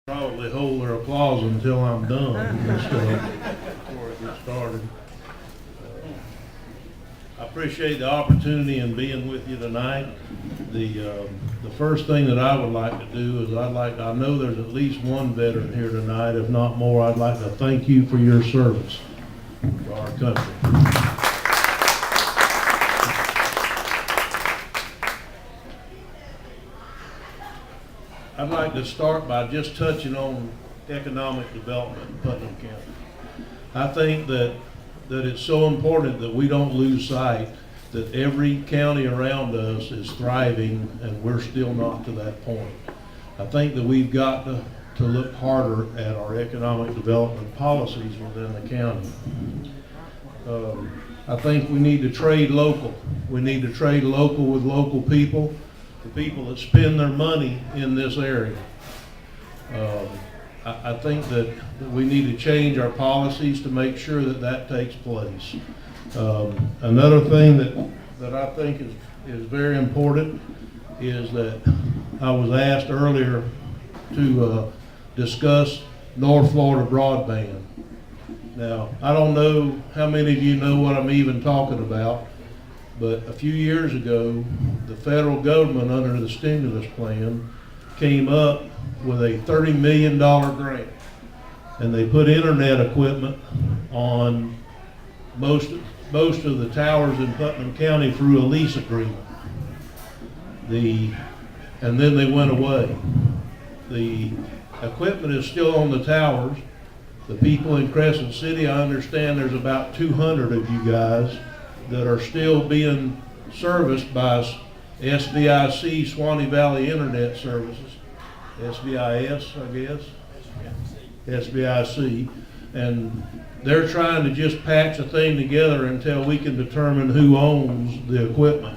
Probably hold their applause until I'm done before it gets started. I appreciate the opportunity in being with you tonight. The first thing that I would like to do is I know there's at least one veteran here tonight, if not more. I'd like to thank you for your service to our country. I'd like to start by just touching on economic development in Putnam County. I think that it's so important that we don't lose sight that every county around us is thriving and we're still not to that point. I think that we've got to look harder at our economic development policies within the county. I think we need to trade local. We need to trade local with local people, the people that spend their money in this area. I think that we need to change our policies to make sure that takes place. Another thing that I think is very important is that I was asked earlier to discuss North Florida broadband. Now, I don't know how many of you know what I'm even talking about, but a few years ago, the federal government, under the stimulus plan, came up with a $30 million grant. And they put internet equipment on most of the towers in Putnam County through a lease agreement. And then they went away. The equipment is still on the towers. The people in Crescent City, I understand there's about 200 of you guys that are still being serviced by SVIC, Swanee Valley Internet Services, SVIS, I guess, SVIC, and they're trying to just patch a thing together until we can determine who owns the equipment.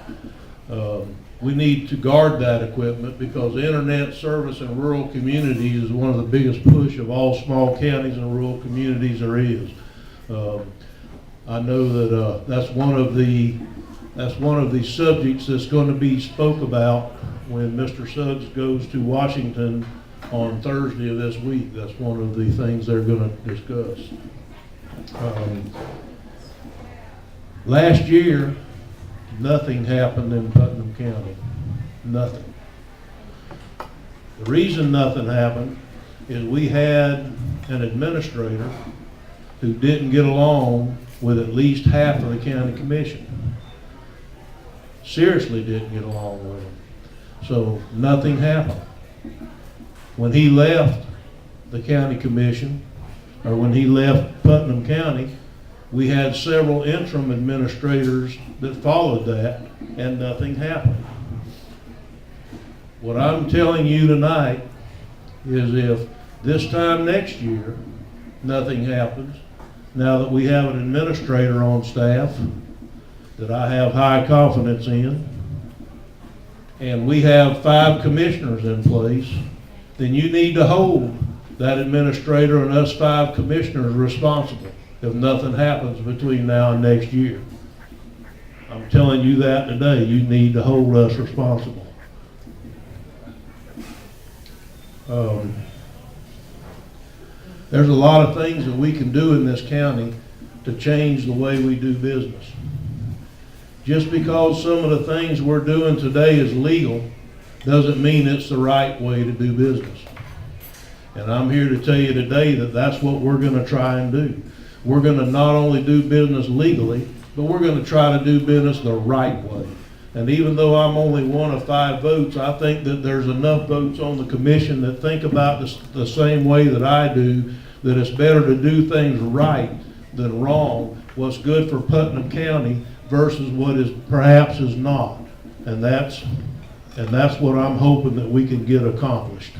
We need to guard that equipment because internet service in rural communities is one of the biggest push of all small counties and rural communities there is. I know that that's one of the subjects that's going to be spoke about when Mr. Suggs goes to Washington on Thursday of this week. That's one of the things they're going to discuss. Last year, nothing happened in Putnam County. Nothing. The reason nothing happened is we had an administrator who didn't get along with at least half of the county commission. Seriously didn't get along with them. So nothing happened. When he left the county commission, or when he left Putnam County, we had several interim administrators that followed that, and nothing happened. What I'm telling you tonight is if this time next year nothing happens, now that we have an administrator on staff that I have high confidence in, and we have 5 commissioners in place, then you need to hold that administrator and us 5 commissioners responsible if nothing happens between now and next year. I'm telling you that today. You need to hold us responsible. There's a lot of things that we can do in this county to change the way we do business. Just because some of the things we're doing today is legal doesn't mean it's the right way to do business. And I'm here to tell you today that that's what we're going to try and do. We're going to not only do business legally, but we're going to try to do business the right way. And even though I'm only one of 5 votes, I think that there's enough votes on the commission that think about this the same way that I do, that it's better to do things right than wrong, what's good for Putnam County versus what is perhaps is not. And that's what I'm hoping that we can get accomplished.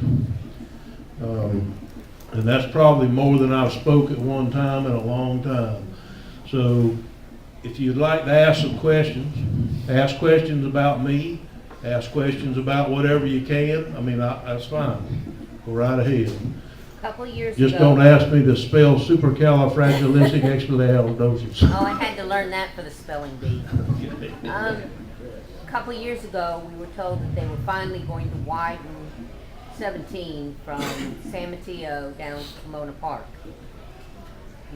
And that's probably more than I've spoke at one time in a long time. So if you'd like to ask some questions, ask questions about me, ask questions about whatever you can. I mean, that's fine. Go right ahead. A couple of years Just ago. don't ask me to spell supercalifragilisticexpialidocious. Oh, I had to learn that for the spelling bee. A couple of years ago, we were told that they were finally going to widen 17 from San Mateo down to Pomona Park.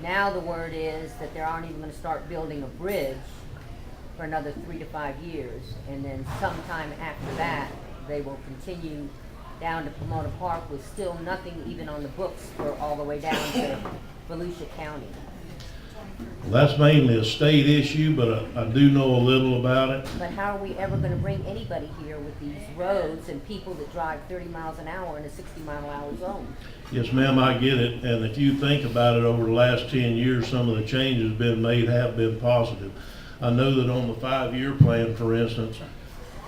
Now the word is that they aren't even gonna start building a bridge for another 3 to 5 years. And then sometime after that, they will continue down to Pomona Park with still nothing even on the books for all the way down to Volusia County. Well, that's mainly a state issue, but I do know a little about it. But how are we ever gonna bring anybody here with these roads and people that drive 30 miles an hour in a 60-mile-an-hour zone? Yes, ma'am, I get it, and if you think about it, over the last 10 years, some of the changes been made have been positive. I know that on the 5-year plan, for instance,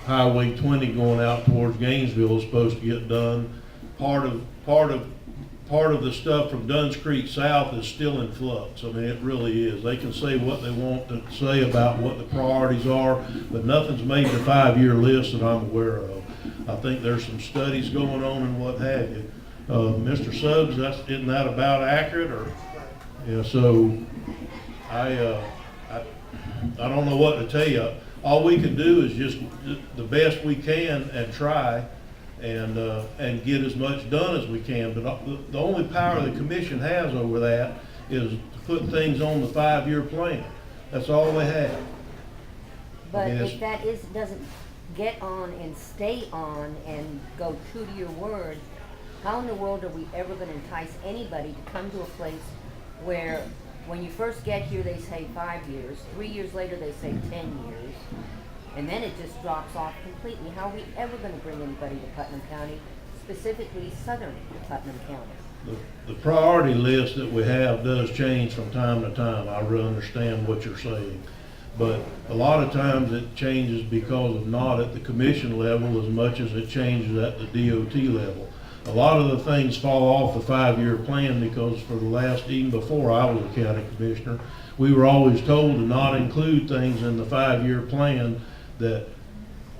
Highway 20 going out towards Gainesville is supposed to get done. Part of the stuff from Dunn's Creek South is still in flux. I mean, it really is. They can say what they want to say about what the priorities are, but nothing's made the 5-year list that I'm aware of. I think there's some studies going on and what have you. Mr. Suggs, isn't that about accurate, or? Yeah, so I don't know what to tell you. All we can do is just the best we can and try and get as much done as we can. But the only power the commission has over that is to put things on the 5-year plan. That's all they have. But I mean, if that doesn't get on and stay on and go true to your word, how in the world are we ever gonna entice anybody to come to a place where when you first get here, they say 5 years, 3 years later, they say 10 years, and then it just drops off completely? How are we ever gonna bring anybody to Putnam County, specifically southern Putnam County? The priority list that we have does change from time to time. I really understand what you're saying. But a lot of times it changes because of not at the commission level as much as it changes at the DOT level. A lot of the things fall off the 5-year plan because for the last, even before I was a county commissioner, we were always told to not include things in the 5-year plan that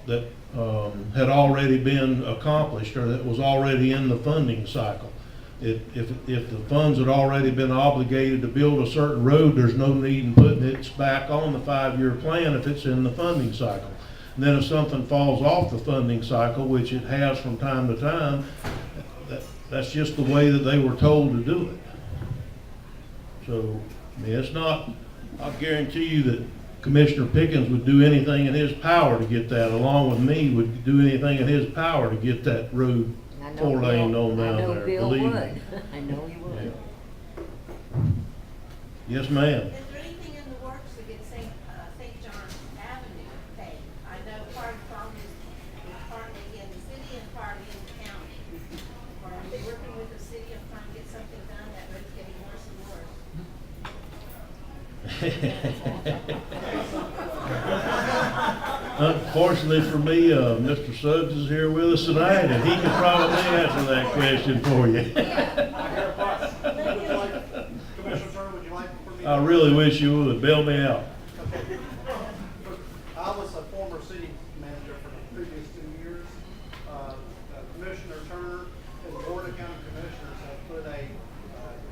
had already been accomplished or that was already in the funding cycle. If the funds had already been obligated to build a certain road, there's no need in putting it back on the 5-year plan if it's in the funding cycle. And then if something falls off the funding cycle, which it has from time to time, that's just the way that they were told to do it. So, I mean, it's not, I guarantee you that Commissioner Pickens would do anything in his power to get that, along with me, would do anything in his power to get that road 4-lane on down there. I know Bill believe would. me. I know he would. Yeah. Yes, ma'am. Is there anything in the works to get St. John's Avenue paved? I know part of the problem is partly in the city and partly in the county. Are you working with the city of trying to get something done? That road's getting worse and worse. Unfortunately for me, Mr. Suggs is here with us tonight, and he could probably answer that question for you. Commissioner Turner, would you like for me? I really wish you would bail me out. Okay. I was a former city manager for the previous 2 years. Commissioner Turner and the Board of County Commissioners have put a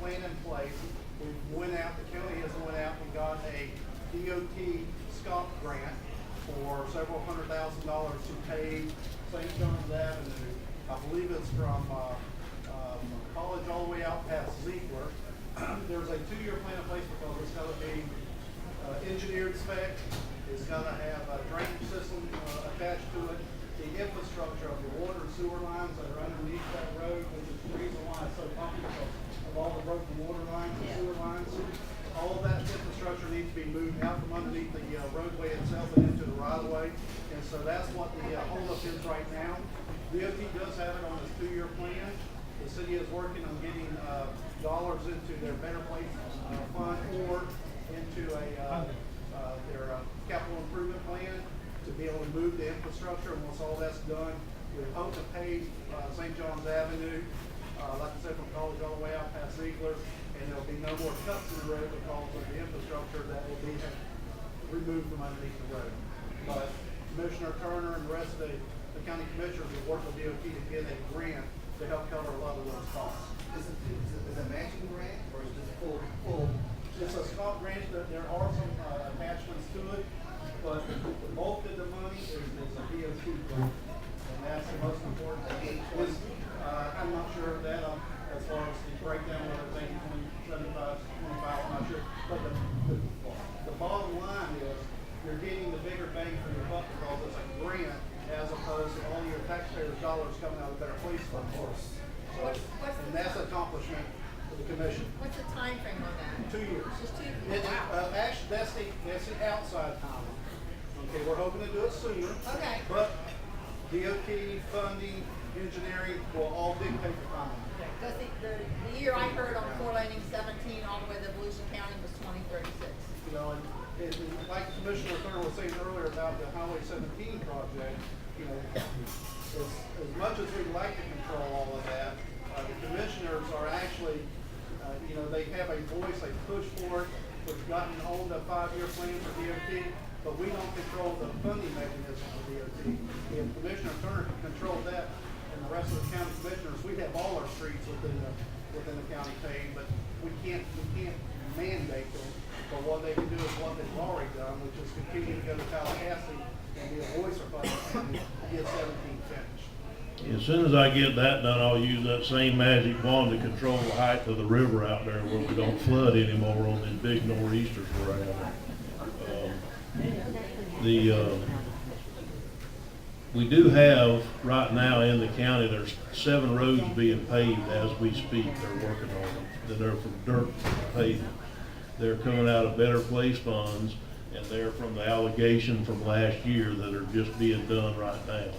plan in place. We went out, the county has went out and got a DOT SCOP grant for several $100,000 to pave St. John's Avenue. I believe it's from College all the way out past Ziegler. There's a 2-year plan in place because it's got to be engineered spec. It's got to have a drainage system attached to it. The infrastructure of the water and sewer lines that are underneath that road, which is the reason why it's so popular, because of all the broken water lines and sewer lines. All of that infrastructure needs to be moved out from underneath the roadway itself and into the right of way. And so that's what the holdup is right now. DOT does have it on its 2-year plan. The city is working on getting dollars into their Better Place fund or into their capital improvement plan to be able to move the infrastructure. And once all that's done, we hope to pave St. John's Avenue, like I said, from College all the way out past Ziegler, and there'll be no more cuts in the road because of the infrastructure that will be removed from underneath the road. But Commissioner Turner and the rest of the county commissioners will work with DOT to get a grant to help cover a lot of those costs. Is it a matching grant or is it full? It's a SCOP grant, that there are some attachments to it, but the bulk of the money is a DOT grant. And that's the most important thing. reimbursement to the commission. What's the time frame on that? 2 years. Just 2 It- years? Wow. Actually, that's the outside timeline. Okay, we're hoping to do it sooner. Okay. But DOT, funding, engineering will all dictate the timeline. Because the year I heard on Four Landing 17 all the way to Volusia County was 2036. You know, and like Commissioner Turner was saying earlier about the Highway 17 project, you know, as much as we'd like to control all of that, the commissioners are actually, you know, they have a voice, they push for it. We've gotten on the 5-year plan for DOT, but we don't control the funding mechanism for DOT. If Commissioner Turner can control that and the rest of the county commissioners, we'd have all our streets within the county paved, but we can't mandate them. But what they can do is what they've already done, which is continue to go to Tallahassee and be a voice for funding and get 17 finished. As soon as I get that done, I'll use that same magic wand to control the height of the river out there where we don't flood anymore on these big nor'easters we're having. We do have, right now in the county, there's 7 roads being paved as we speak. They're working on them. They're from dirt paving. They're coming out of Better Place funds, and they're from the allegation from last year that are just being done right now.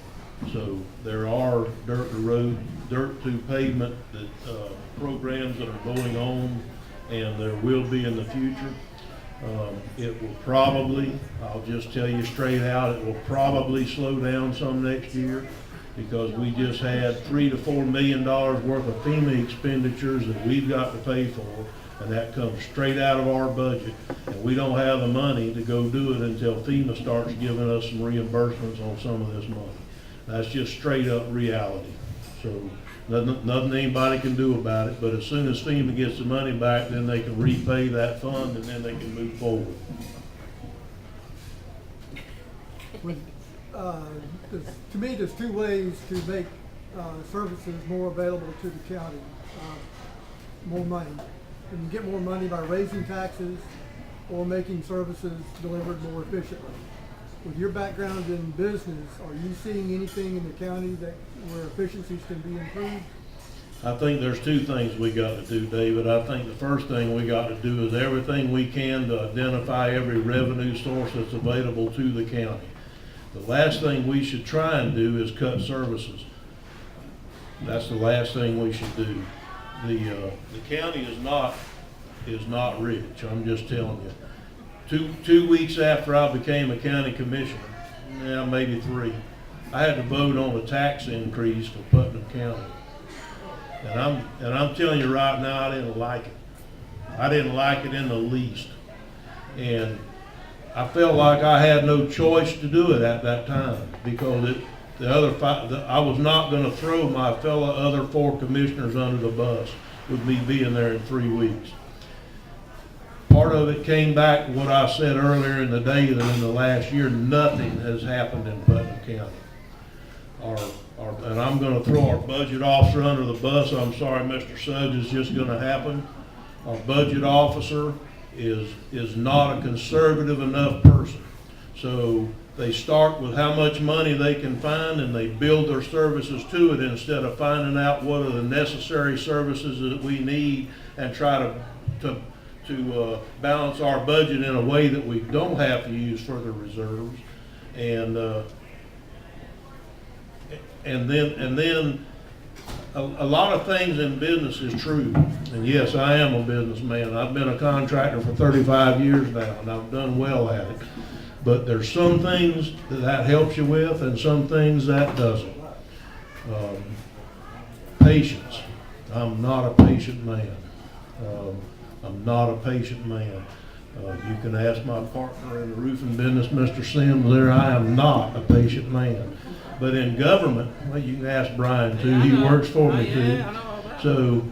So there are dirt to pavement programs that are going on, and there will be in the future. It will probably, I'll just tell you straight out, it will probably slow down some next year because we just had $3 to $4 million worth of FEMA expenditures that we've got to pay for, and that comes straight out of our budget. And we don't have the money to go do it until FEMA starts giving us some reimbursements on some of this money. That's just straight up reality. So nothing anybody can do about it, but as soon as FEMA gets the money back, then they can repay that fund and then they can move forward. To me, there's 2 ways to make services more available to the county. More money. You can get more money by raising taxes or making services delivered more efficiently. With your background in business, are you seeing anything in the county where efficiencies can be improved? I think there's 2 things we got to do, David. I think the first thing we got to do is everything we can to identify every revenue source that's available to the county. The last thing we should try and do is cut services. That's the last thing we should do. The county is not rich. I'm just telling you. Two weeks after I became a county commissioner, maybe 3, I had to vote on a tax increase for Putnam County. And I'm telling you right now, I didn't like it. I didn't like it in the least. And I felt like I had no choice to do it at that time because I was not going to throw my fellow other 4 commissioners under the bus with me being there in 3 weeks. Part of it came back to what I said earlier in the day, that in the last year, nothing has happened in Putnam County. And I'm going to throw our budget officer under the bus. I'm sorry, Mr. Suggs, it's just going to happen. Our budget officer is not a conservative enough person. So they start with how much money they can find and they build their services to it instead of finding out what are the necessary services that we need and try to balance our budget in a way that we don't have to use further reserves. And then a lot of things in business is true. And yes, I am a businessman. I've been a contractor for 35 years now, and I've done well at it. But there's some things that helps you with, and some things that doesn't. Patience. I'm not a patient man. I'm not a patient man. You can ask my partner in the roofing business, Mr. Sims, there. I am not a patient man. But in government, well, you can ask Brian too. He works for me too. So,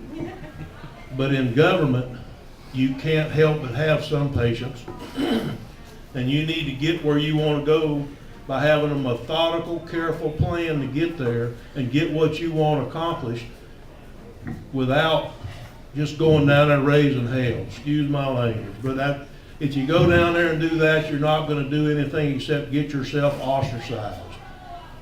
but in government, you can't help but have some patience. And you need to get where you want to go by having a methodical, careful plan to get there and get what you want accomplished without just going down there raising hell. Excuse my language. But if you go down there and do that, you're not going to do anything except get yourself ostracized.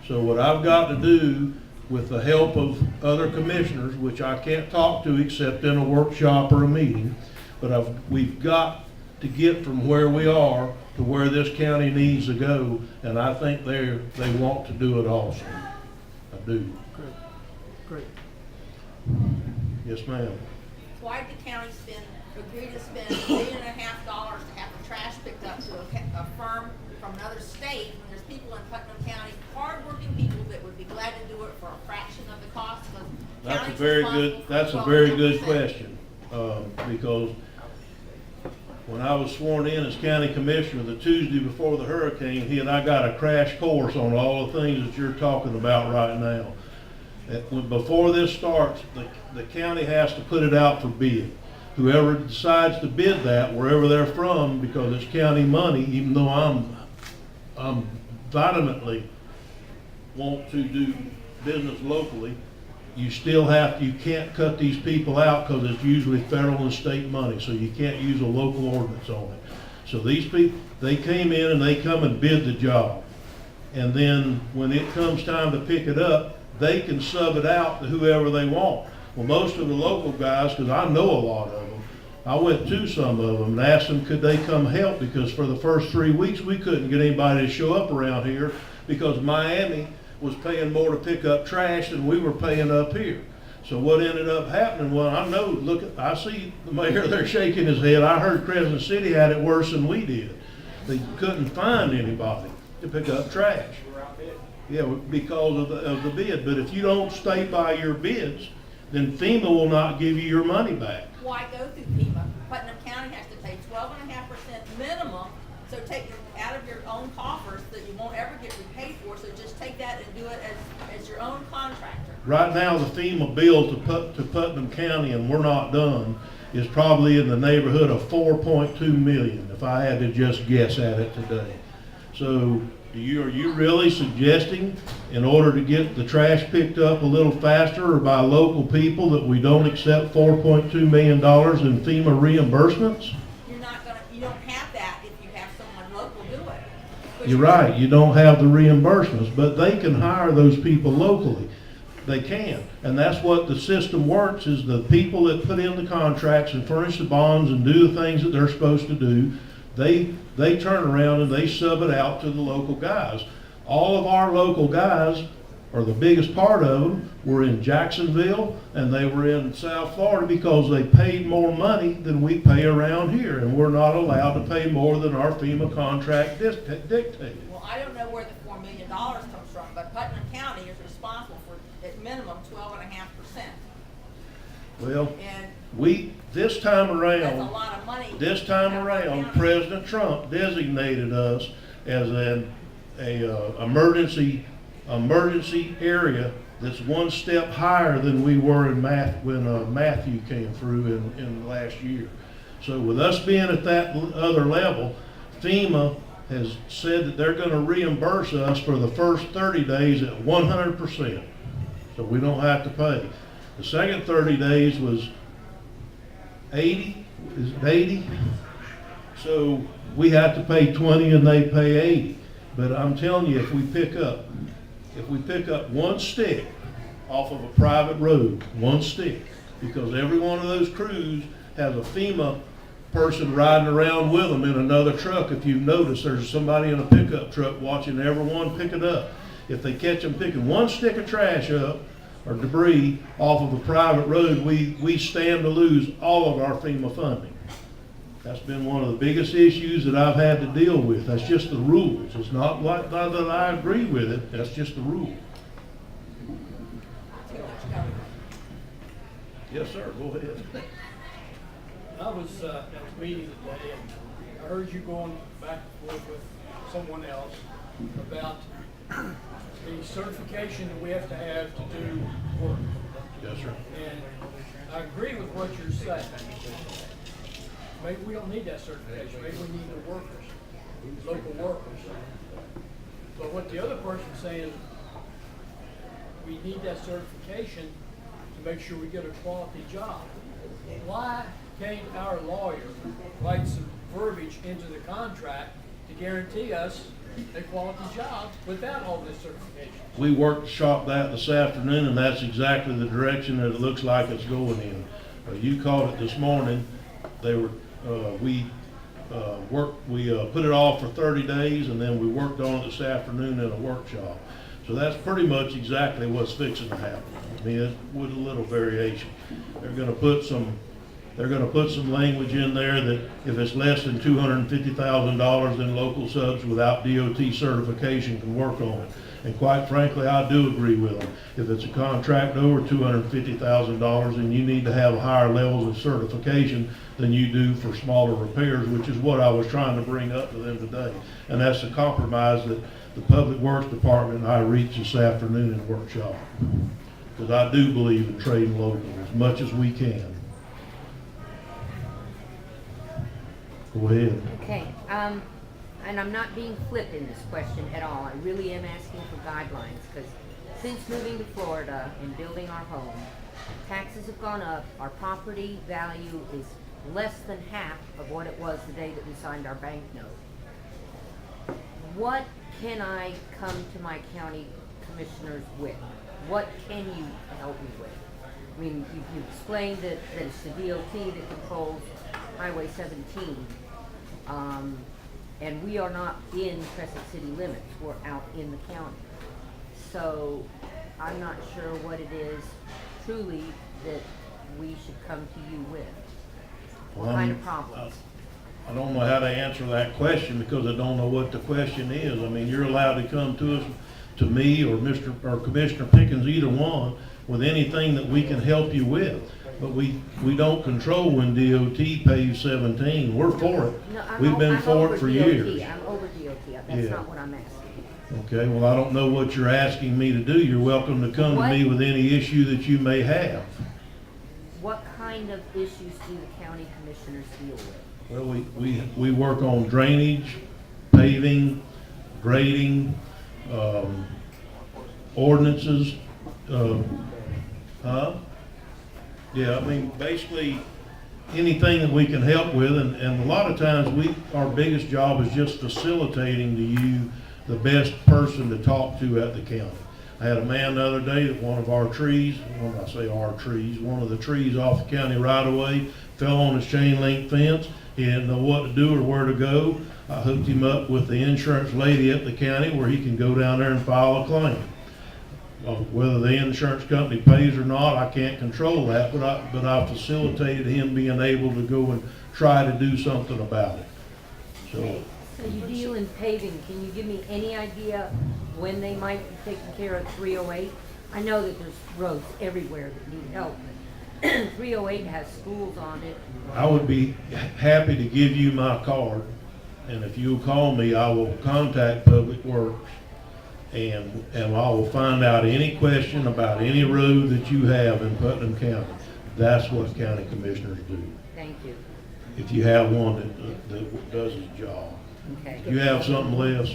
So what I've got to do with the help of other commissioners, which I can't talk to except in a workshop or a meeting, but we've got to get from where we are to where this county needs to go, and I think they want to do it also. I do. Great, great. Yes, ma'am. Why did the county agree to spend $1.5 million to have the trash picked up to a firm from another state when there's people in Putnam County, hardworking people that would be glad to do it for a fraction of the cost? That's a very good question, because when I was sworn in as county commissioner the Tuesday before the hurricane, I got a crash course on all the things that you're talking about right now. Before this starts, the county has to put it out for bid. Whoever decides to bid that, wherever they're from, because it's county money, even though I'm vehemently want to do business locally, you can't cut these people out because it's usually federal and state money, so you can't use a local ordinance on it. So these people, they came in and they come and bid the job. And then when it comes time to pick it up, they can sub it out to whoever they want. Well, most of the local guys, because I know a lot of them, I went to some of them and asked them could they come help, because for the first 3 weeks we couldn't get anybody to show up around here because Miami was paying more to pick up trash than we were paying up here. So what ended up happening, well, I see the mayor there shaking his head. I heard Crescent City had it worse than we did. They couldn't find anybody to pick up trash. Yeah, because of the bid. But if you don't stay by your bids, then FEMA will not give you your money back. Why go through FEMA? Putnam County has to pay 12.5% minimum, so take it out of your own coffers that you won't ever get repaid for, so just take that and do it as your own contractor. Right now, the FEMA bill to Putnam County, and we're not done, is probably in the neighborhood of 4.2 million, if I had to just guess at it today. So are you really suggesting, in order to get the trash picked up a little faster or by local people, that we don't accept $4.2 million in FEMA reimbursements? You don't have that if you have someone local do it. But You're right, you don't have the reimbursements, but they can hire those people locally. They can, and that's what the system works, is the people that put in the contracts and furnish the bonds and do the things that they're supposed to do, they turn around and they sub it out to the local guys. All of our local guys, or the biggest part of them, were in Jacksonville and they were in South Florida because they paid more money than we pay around here, and we're not allowed to pay more than our FEMA contract dictated. Well, I don't know where the $4 million comes from, but Putnam County is responsible for, at minimum, 12.5%. Well, And this time that's a lot of money. This time out of around, county. President Trump designated us as an emergency area that's one step higher than we were when Matthew came through in last year. So with us being at that other level, FEMA has said that they're going to reimburse us for the first 30 days at 100%, so we don't have to pay. The second 30 days was 80, is it 80? So we have to pay 20 and they pay 80. But I'm telling you, if we pick up one stick off of a private road, one stick, because every one of those crews has a FEMA person riding around with them in another truck. If you've noticed, there's somebody in a pickup truck watching everyone pick it up. If they catch them picking one stick of trash up or debris off of a private road, we stand to lose all of our FEMA funding. That's been one of the biggest issues that I've had to deal with. That's just the rules. It's not that I agree with it, that's just the rule. Yes, sir, go ahead. I was at a meeting today, and I heard you going back and forth with someone else about the certification that we have to do work. Yes, sir. And I agree with what you're saying. Maybe we don't need that certification. Maybe we need the workers, local workers. But what the other person's saying, we need that certification to make sure we get a quality job. Why can't our lawyer write some verbiage into the contract to guarantee us a quality job without all this certification. We workshop that this afternoon, and that's exactly the direction that it looks like it's going in. You called it this morning. They were, we put it off for 30 days, and then we worked on it this afternoon in a workshop. So that's pretty much exactly what's fixing to happen. I mean, with a little variation. They're gonna put some language in there that if it's less than $250,000, then local subs without DOT certification can work on it. And quite frankly, I do agree with them. If it's a contract over $250,000, then you need to have higher levels of certification than you do for smaller repairs, which is what I was trying to bring up to them today. And that's the compromise that the Public Works Department and I reached this afternoon in the workshop. Because I do believe in trading local as much as we can. Go ahead. Okay, and I'm not being flip in this question at all. I really am asking for guidelines, because since moving to Florida and building our home, taxes have gone up, our property value is less than half of what it was the day that we signed our bank note. What can I come to my county commissioners with? What can you help me with? I mean, you explained that it's the DOT that controls Highway 17. And we are not in Crescent City limits, we're out in the county. So I'm not sure what it is truly that we should come to you with. What kind of problems? I don't know how to answer that question because I don't know what the question is. I mean, you're allowed to come to us, to me or Commissioner Pickens, either one, with anything that we can help you with. But we don't control when DOT pays 17. We're for it. No, We've been I'm for over it for DOT. years. I'm over DOT, that's Yeah. not what I'm asking. Okay, well, I don't know what you're asking me to do. You're welcome to come to me What? with any issue that you may have. What kind of issues do the county commissioners deal with? Well, we work on drainage, paving, grading, ordinances, yeah, I mean, basically, anything that we can help with, and a lot of times our biggest job is just facilitating to you the best person to talk to at the county. I had a man the other day that one of our trees, when I say our trees, one of the trees off the county right of way fell on his chain link fence. He didn't know what to do or where to go. I hooked him up with the insurance lady at the county where he can go down there and file a claim. Whether the insurance company pays or not, I can't control that, but I facilitated him being able to go and try to do something about it. So you deal in paving, can you give me any idea when they might be taking care of 308? I know that there's roads everywhere that need help, but 308 has schools on it. I would be happy to give you my card, and if you'll call me, I will contact Public Works, and I will find out any question about any road that you have in Putnam County. That's what county commissioners do. Thank you. If you have one that does his job. Okay. If you have something less,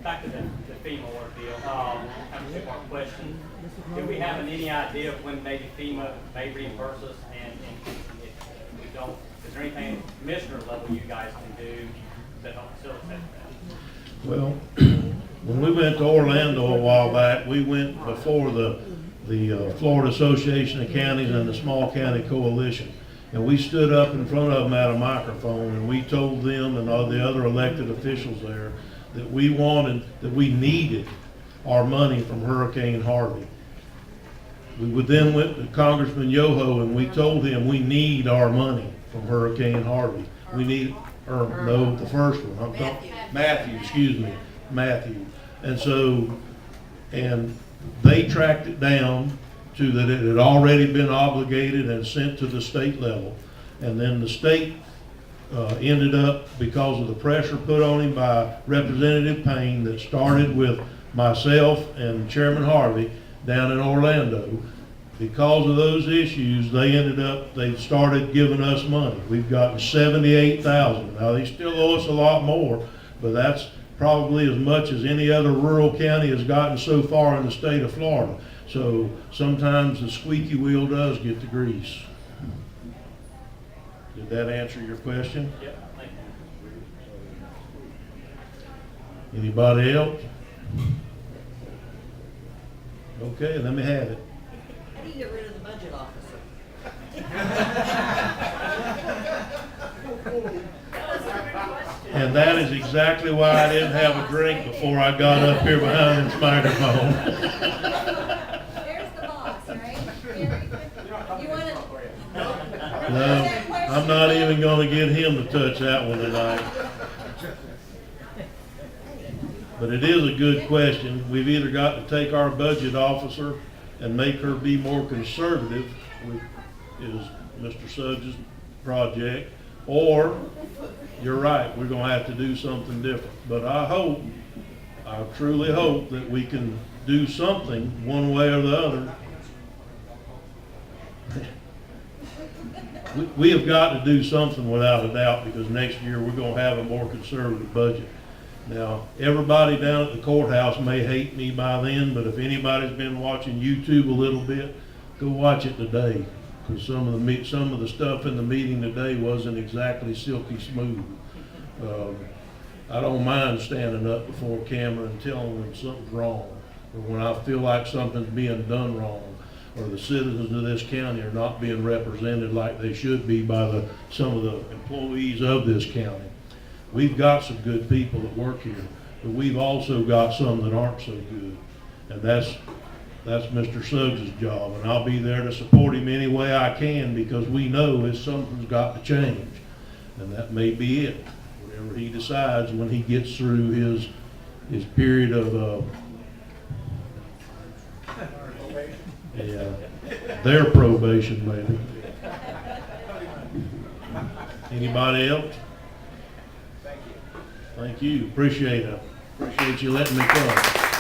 Back to the FEMA ordeal, I have a two-part question. Do we have any idea of when maybe FEMA may reimburse us, and if we don't, is there anything at commissioner level you guys can do to help facilitate that? well, when we went to Orlando a while back, we went before the Florida Association of Counties and the Small County Coalition. And we stood up in front of them at a microphone and we told them and all the other elected officials there that we needed our money from Hurricane Harvey. We then went to Congressman Yoho and we told him we need our money from Hurricane Harvey. We need, no, the first one. I'm talking Matthew, excuse me, Matthew. And they tracked it down to that it had already been obligated and sent to the state level. And then the state ended up, because of the pressure put on him by Representative Payne that started with myself and Chairman Harvey down in Orlando, because of those issues, they started giving us money. We've gotten $78,000. Now they still owe us a lot more, but that's probably as much as any other rural county has gotten so far in the state of Florida. So sometimes the squeaky wheel does get the grease. Did that answer your question? Yeah, thank Anybody else? Okay, let me have it. How do you get rid of the budget officer? And that is exactly why I didn't have a drink before I got up here behind this microphone. There's the boss, right? You wanna? No, I'm not even gonna get him to touch that one tonight. But it is a good question. We've either got to take our budget officer and make her be more conservative, which is Mr. Suggs' project, or, you're right, we're gonna have to do something different. But I truly hope that we can do something one way or the other. We have got to do something without a doubt, because next year we're gonna have a more conservative budget. Now, everybody down at the courthouse may hate me by then, but if anybody's been watching YouTube a little bit, go watch it today. Because some of the stuff in the meeting today wasn't exactly silky smooth. I don't mind standing up before camera and telling when something's wrong, or when I feel like something's being done wrong, or the citizens of this county are not being represented like they should be by some of the employees of this county. We've got some good people that work here, but we've also got some that aren't so good. And that's Mr. Suggs' job, and I'll be there to support him any way I can, because we know that something's got to change. And that may be it, whatever he decides when he gets through his period of, their probation maybe. Anybody else? Thank you. Appreciate it. Appreciate you letting me come.